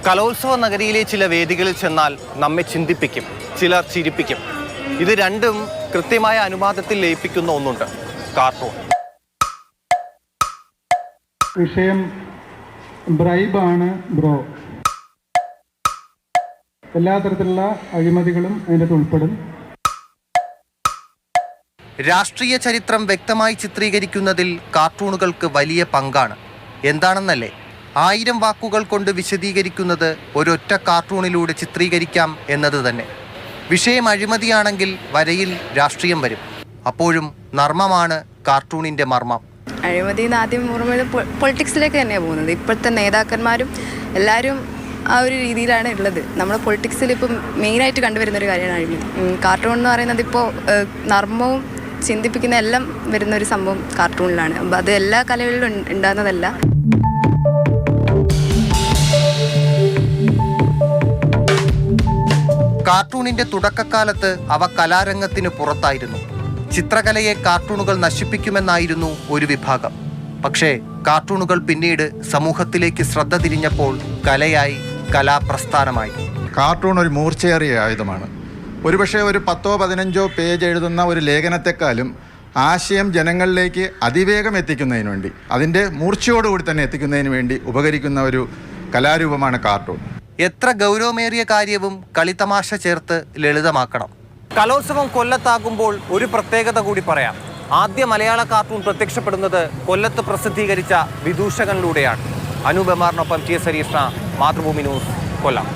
കലോത്സവ നഗരിയിലെ ചില വേദികളിൽ ചെന്നാൽ നമ്മെ ചിന്തിപ്പിക്കും, ചിലർ ചിരിപ്പിക്കും. ഇത് രണ്ടും കൃത്യമായ അനുപാതത്തിൽ ലയിപ്പിക്കുന്ന ഒന്നുണ്ട്, കാർട്ടൂൺ. വിഷയം ബ്രൈബാണ് ബ്രോ. എല്ലാ തരത്തിലുള്ള അഴിമതികളും അതിനകത്ത് ഉൾപ്പെടും. രാഷ്ട്രീയ ചരിത്രം വ്യക്തമായി ചിത്രീകരിക്കുന്നതിൽ കാർട്ടൂണുകൾക്ക് വലിയ പങ്കാണ്. എന്താണെന്നല്ലേ, 1000 വാക്കുകൾ കൊണ്ട് വിശദീകരിക്കുന്നത് ഒരൊറ്റ കാർട്ടൂണിലൂടെ ചിത്രീകരിക്കാം എന്നത് തന്നെ. വിഷയം അഴിമതിയാണെങ്കിൽ വരയിൽ രാഷ്ട്രീയം വരും. അപ്പോഴും നർമ്മമാണ് കാർട്ടൂണിൻ്റെ മർമ്മം. അഴിമതി ആദ്യം ഓർമ്മ പൊളിറ്റിക്സിലേക്ക് തന്നെയാണ് പോകുന്നത്. ഇപ്പോഴത്തെ നേതാക്കന്മാരും എല്ലാവരും ആ ഒരു രീതിയിലാണ് ഉള്ളത്. നമ്മുടെ പൊളിറ്റിക്സിൽ ഇപ്പം മെയിനായിട്ട് കണ്ടുവരുന്നൊരു കാര്യമാണ് അഴിമതി. കാർട്ടൂൺ എന്ന് പറയുന്നത് ഇപ്പോൾ നർമ്മവും ചിന്തിപ്പിക്കുന്ന എല്ലാം വരുന്ന ഒരു സംഭവം കാർട്ടൂണിലാണ്. അപ്പം അത് എല്ലാ കലകളിലും ഉണ്ടാകുന്നതല്ല. കാർട്ടൂണിന്റെ തുടക്കകാലത്ത് അവ കലാരംഗത്തിന് പുറത്തായിരുന്നു. ചിത്രകലയെ കാർട്ടൂണുകൾ നശിപ്പിക്കുമെന്നായിരുന്നു ഒരു വിഭാഗം. പക്ഷേ കാർട്ടൂണുകൾ പിന്നീട് സമൂഹത്തിലേക്ക് ശ്രദ്ധ തിരിഞ്ഞപ്പോൾ കലയായി, കലാപ്രസ്ഥാനമായി. കാർട്ടൂൺ ഒരു മൂർച്ചയേറിയ ആയുധമാണ്. ഒരുപക്ഷെ ഒരു 10-15 പേജ് എഴുതുന്ന ഒരു ലേഖനത്തെക്കാളും ആശയം ജനങ്ങളിലേക്ക് അതിവേഗം എത്തിക്കുന്നതിന് വേണ്ടി, അതിൻ്റെ മൂർച്ചയോടുകൂടി തന്നെ എത്തിക്കുന്നതിന് വേണ്ടി ഉപകരിക്കുന്ന ഒരു കലാരൂപമാണ് കാർട്ടൂൺ. എത്ര ഗൗരവമേറിയ കാര്യവും കളിത്തമാശ ചേർത്ത് ലളിതമാക്കണം. കലോത്സവം കൊല്ലത്താകുമ്പോൾ ഒരു പ്രത്യേകത കൂടി പറയാം. ആദ്യ മലയാള കാർട്ടൂൺ പ്രത്യക്ഷപ്പെടുന്നത് കൊല്ലത്ത് പ്രസിദ്ധീകരിച്ച വിദൂഷകനിലൂടെയാണ്. അനൂപ് എമാറിനൊപ്പം ടി എസ് ഹരീഷ്ണ, മാതൃഭൂമി ന്യൂസ്, കൊല്ലം.